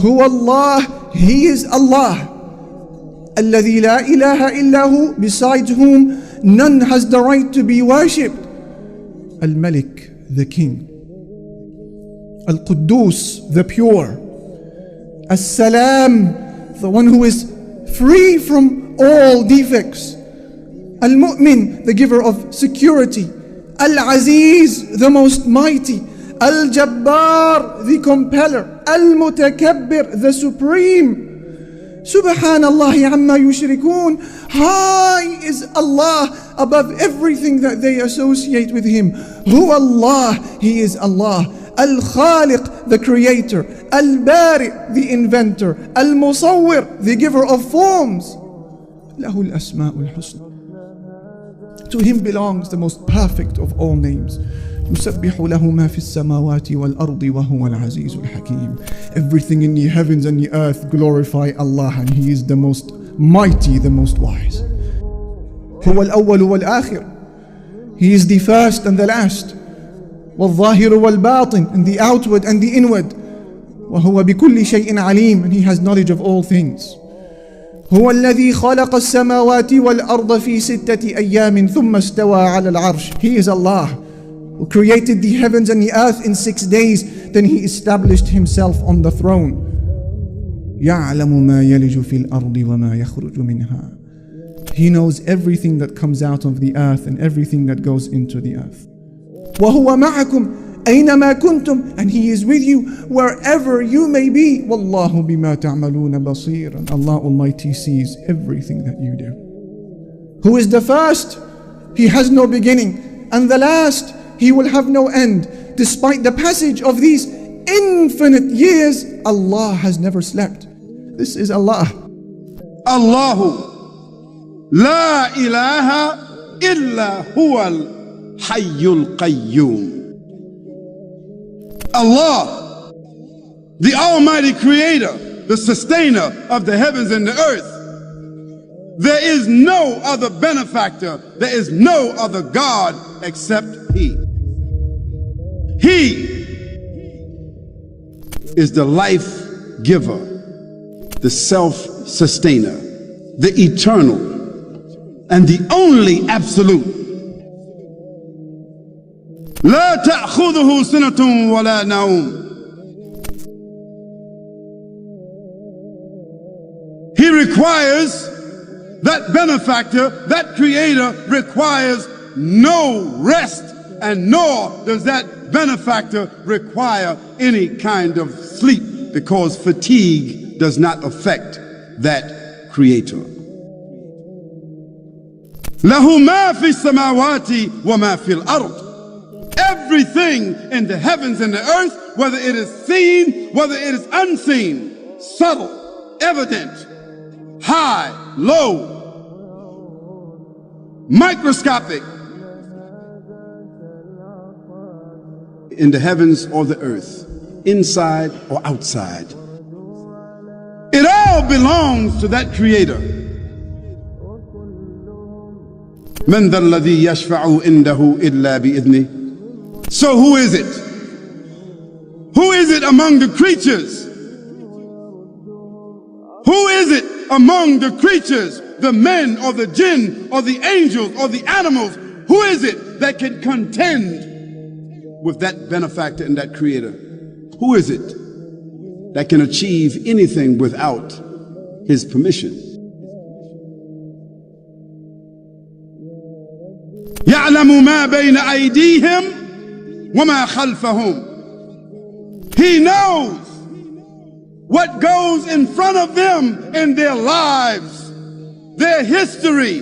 هو Allah, He is Allah. الذي لا إله إلا هو, besides whom none has the right to be worshipped. Al-Malik, the King. Al-Quddus, the pure. As-Salam, the one who is free from all defects. Al-Mu'min, the giver of security. Al-Aziz, the most mighty. Al-Jabbar, the compeller. Al-Mutakabbir, the supreme. Subhanallah amma yushrikun. High is Allah above everything that they associate with Him. Huwa Allah, He is Allah. Al-Khaliq, the creator. Al-Bari, the inventor. Al-Musawwir, the giver of forms. Lahu al-asma'ul husna. To Him belongs the most perfect of all names. يسبح له ما في السماوات والأرض وهو العزيز الحكيم. Everything in the heavens and the earth glorify Allah, and He is the most mighty, the most wise. هو الأول والآخر. He is the first and the last. والظاهر والباطن, and the outward and the inward. وهو بكل شيء عليم, and He has knowledge of all things. هو الذي خلق السماوات والأرض في 6 أيام ثم استوى على العرش. He is Allah who created the heavens and the earth in 6 days, then He established Himself on the throne. يعلم ما يلج في الأرض وما يخرج منها. He knows everything that comes out of the earth and everything that goes into the earth. وهو معكم أينما كنتم, and He is with you wherever you may be. والله بما تعملون بصير. And Allah Almighty sees everything that you do. Who is the first? He has no beginning. And the last? He will have no end. Despite the passage of these infinite years, Allah has never slept. This is Allah. Allahu la ilaha illa huwal hayyul qayyum. Allah, the Almighty Creator, the Sustainer of the heavens and the earth. There is no other benefactor, there is no other God except He. He is the life giver, the self-sustainer, the eternal, and the only absolute. لا تأخذه سنة ولا نوم. He requires, that benefactor, that creator requires no rest, and nor does that benefactor require any kind of sleep, because fatigue does not affect that creator. له ما في السماوات وما في الأرض. Everything in the heavens and the earth, whether it is seen, whether it is unseen, subtle, evident, high, low, microscopic, in the heavens or the earth, inside or outside, it all belongs to that creator. من ذا الذي يشفع عنده إلا بإذنه. So who is it? Who is it among the creatures? Who is it among the creatures, the men or the jinn or the angels or the animals? Who is it that can contend with that benefactor and that creator? Who is it that can achieve anything without His permission? يعلم ما بين أيديهم وما خلفهم. He knows what goes in front of them in their lives, their history,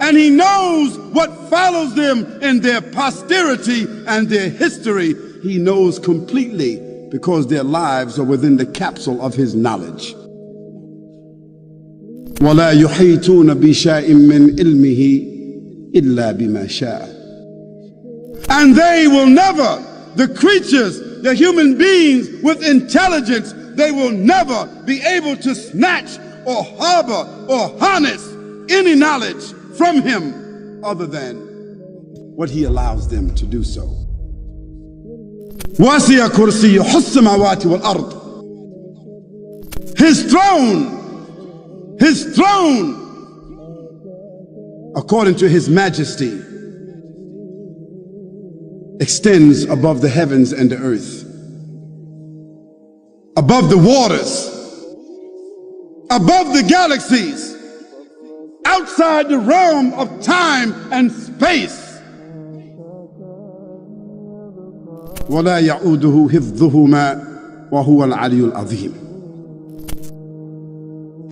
and He knows what follows them in their posterity and their history. He knows completely, because their lives are within the capsule of His knowledge. ولا يحيطون بشيء من علمه إلا بما شاء. And they will never, the creatures, the human beings with intelligence, they will never be able to snatch or harbor or harness any knowledge from Him other than what He allows them to do so. وَسِعَ كُرْسِيُّهُ السَّمَاوَاتِ وَالْأَرْضِ. His throne, according to his majesty, extends above the heavens and the earth, above the waters, above the galaxies, outside the realm of time and space. وَلَا يَعُودُهُ حِفْظُهُمَا وَهُوَ الْعَلِيُّ الْعَظِيمُ.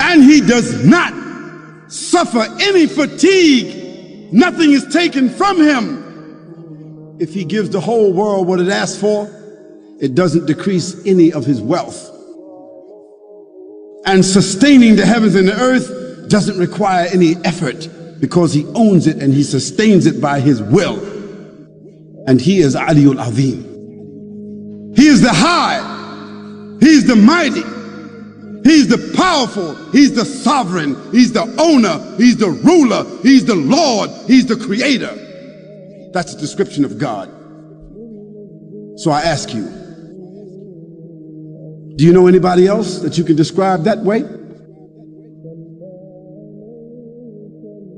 And he does not suffer any fatigue. Nothing is taken from him. If he gives the whole world what it asks for, it doesn't decrease any of his wealth. And sustaining the heavens and the earth doesn't require any effort, because he owns it and he sustains it by his will. And he is Aliyul Azim. He is the high, he's the mighty, he's the powerful, he's the sovereign, he's the owner, he's the ruler, he's the Lord, he's the creator. That's the description of God. So I ask you, do you know anybody else that you can describe that way?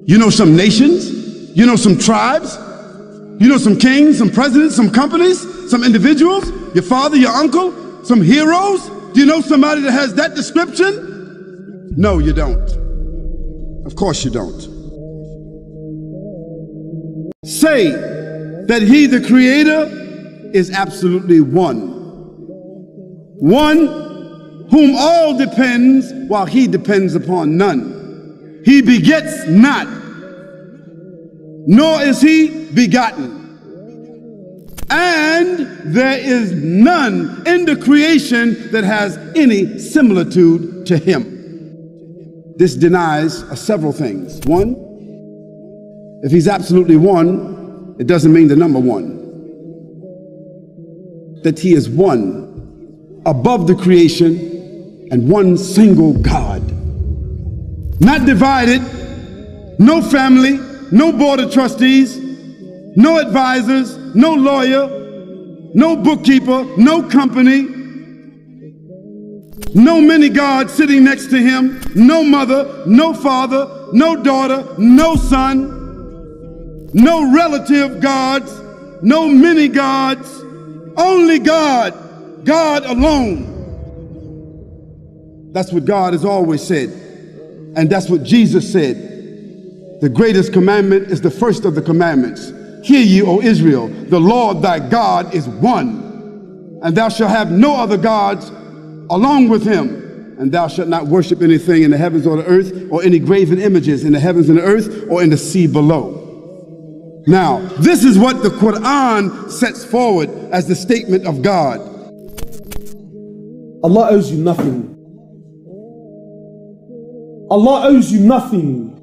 You know some nations, you know some tribes, you know some kings, some presidents, some companies, some individuals, your father, your uncle, some heroes. Do you know somebody that has that description? No, you don't. Of course you don't. Say that he, the creator, is absolutely one. One whom all depends while he depends upon none. He begets not, nor is he begotten. And there is none in the creation that has any similitude to him. This denies several things. One, if he's absolutely one, it doesn't mean the number one. That he is one above the creation and one single God. Not divided, no family, no board of trustees, no advisors, no lawyer, no bookkeeper, no company, no many gods sitting next to him, no mother, no father, no daughter, no son, no relative gods, no many gods, only God, God alone. That's what God has always said, and that's what Jesus said. The greatest commandment is the first of the commandments. Hear ye, O Israel, the Lord thy God is one, and thou shalt have no other gods along with him, and thou shalt not worship anything in the heavens or the earth, or any graven images in the heavens and the earth, or in the sea below. Now, this is what the Quran sets forward as the statement of God. Allah owes you nothing. Allah owes you nothing.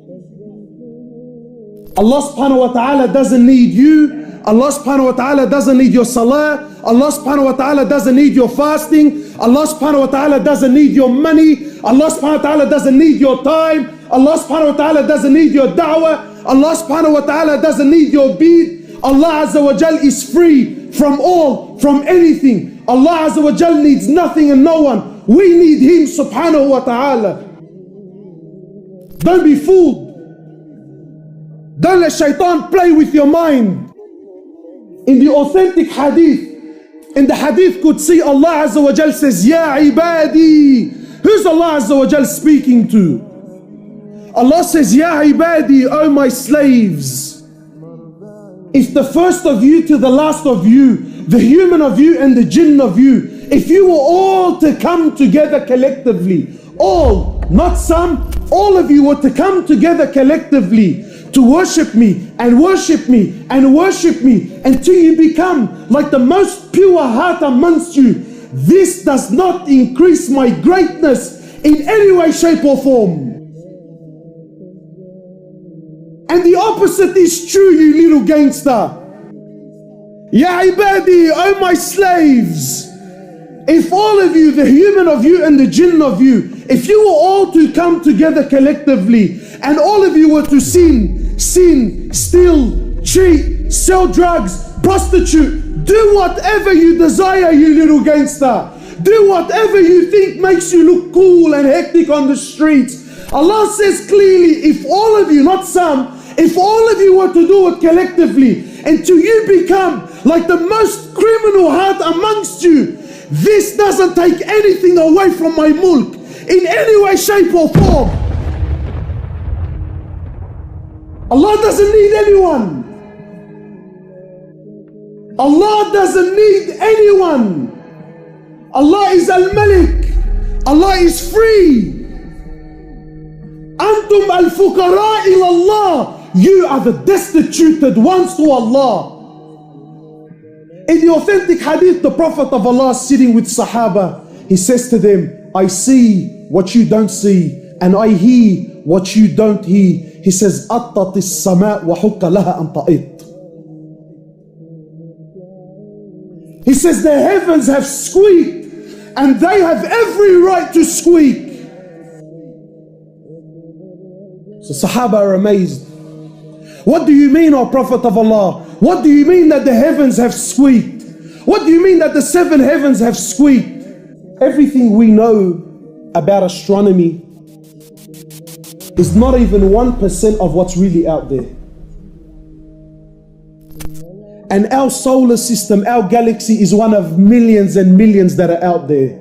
Allah subhanahu wa ta'ala doesn't need you. Allah subhanahu wa ta'ala doesn't need your salah. Allah subhanahu wa ta'ala doesn't need your fasting. Allah subhanahu wa ta'ala doesn't need your money. Allah subhanahu wa ta'ala doesn't need your time. Allah subhanahu wa ta'ala doesn't need your da'wah. Allah subhanahu wa ta'ala doesn't need your bead. Allah Azza wa Jal is free from all, from anything. Allah Azza wa Jal needs nothing and no one. We need him subhanahu wa ta'ala. Don't be fooled. Don't let shaitan play with your mind. In the authentic hadith, in the hadith Qudsi, Allah Azza wa Jal says, Ya ibadi. Who's Allah Azza wa Jal speaking to? Allah says, Ya ibadi, O my slaves. If the first of you to the last of you, the human of you and the jinn of you, if you were all to come together collectively, all, not some, all of you were to come together collectively to worship me and worship me and worship me until you become like the most pure heart amongst you, this does not increase my greatness in any way, shape or form. And the opposite is true, you little gangster. Ya ibadi, O my slaves. If all of you, the human of you and the jinn of you, if you were all to come together collectively and all of you were to sin, steal, cheat, sell drugs, prostitute, do whatever you desire, you little gangster. Do whatever you think makes you look cool and hectic on the streets. Allah says clearly, if all of you, not some, if all of you were to do it collectively, until you become like the most criminal heart amongst you, this doesn't take anything away from my mulk in any way, shape or form. Allah doesn't need anyone. Allah doesn't need anyone. Allah is Al-Malik. Allah is free. Antum al-fuqara ila Allah. You are the destituted ones to Allah. In the authentic hadith, the Prophet of Allah sitting with Sahaba, he says to them, I see what you don't see, and I hear what you don't hear. He says, أَطَّتِ السَّمَاء وَحُكَّ لَهَا أَن تَئِطْ. He says, the heavens have squeaked, and they have every right to squeak. So Sahaba are amazed. What do you mean, O Prophet of Allah? What do you mean that the heavens have squeaked? What do you mean that the seven heavens have squeaked? Everything we know about astronomy is not even 1% of what's really out there. And our solar system, our galaxy, is one of millions and millions that are out there.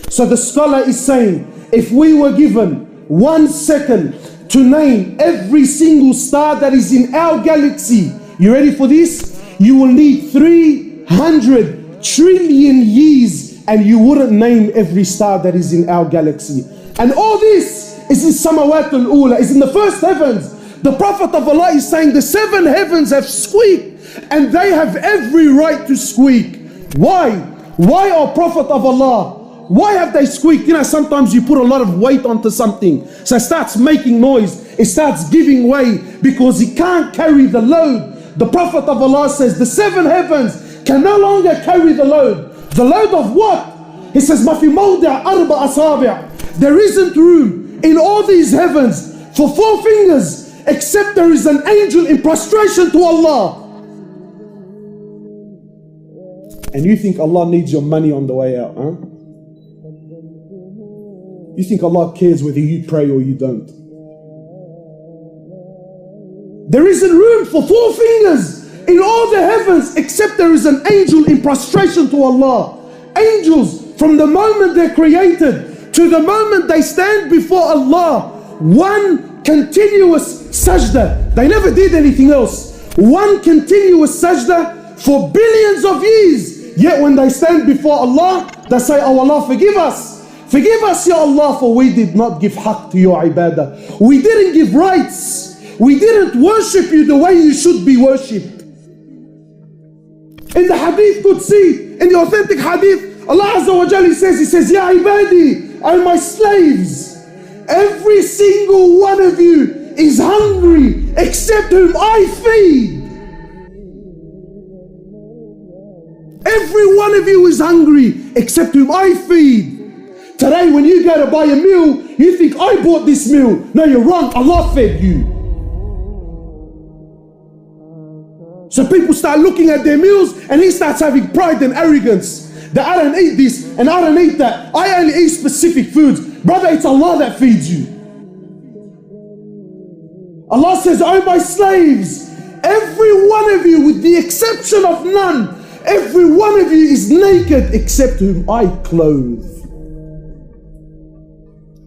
So the scholar is saying, if we were given 1 second to name every single star that is in our galaxy, you ready for this? You will need 300 trillion years and you wouldn't name every star that is in our galaxy. And all this is in Samawat al-Ula, is in the first heavens. The Prophet of Allah is saying the seven heavens have squeaked and they have every right to squeak. Why? Why, O Prophet of Allah? Why have they squeaked? You know, sometimes you put a lot of weight onto something, so it starts making noise, it starts giving way because it can't carry the load. The Prophet of Allah says the seven heavens can no longer carry the load. The load of what? He says, مَا فِي مَوْضِعَ أَرْبَعَ أَصَابِعَ. There isn't room in all these heavens for 4 fingers except there is an angel in prostration to Allah. And you think Allah needs your money on the way out, huh? You think Allah cares whether you pray or you don't? There isn't room for 4 fingers in all the heavens except there is an angel in prostration to Allah. Angels, from the moment they're created to the moment they stand before Allah, one continuous sajda. They never did anything else. One continuous sajda for billions of years. Yet when they stand before Allah, they say, oh Allah, forgive us. Forgive us, Ya Allah, for we did not give haqq to your ibadah. We didn't give rights. We didn't worship you the way you should be worshipped. In the hadith Qudsi, in the authentic hadith, Allah Azza wa Jalla says, He says, Ya ibadi, and my slaves, every single one of you is hungry except whom I feed. Every one of you is hungry except whom I feed. Today when you go to buy a meal, you think I bought this meal. No, you're wrong. Allah fed you. So people start looking at their meals and he starts having pride and arrogance. That I don't eat this and I don't eat that. I only eat specific foods. Brother, it's Allah that feeds you. Allah says, oh my slaves, every one of you with the exception of none, every one of you is naked except whom I clothe.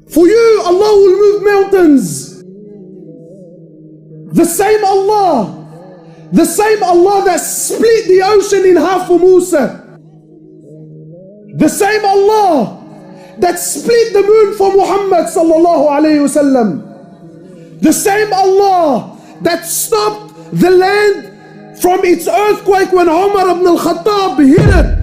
For you, Allah will move mountains. The same Allah that split the ocean in half for Musa. The same Allah that split the moon for Muhammad sallallahu alayhi wasallam. The same Allah that stopped the land from its earthquake when Umar ibn al-Khattab hit it.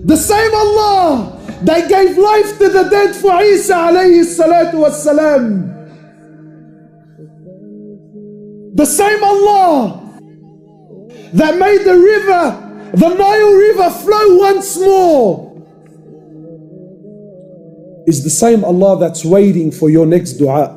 The same Allah that gave life to the dead for Isa alayhi salatu wassalam. The same Allah that made the river, the Nile River, flow once more is the same Allah that's waiting for your next dua.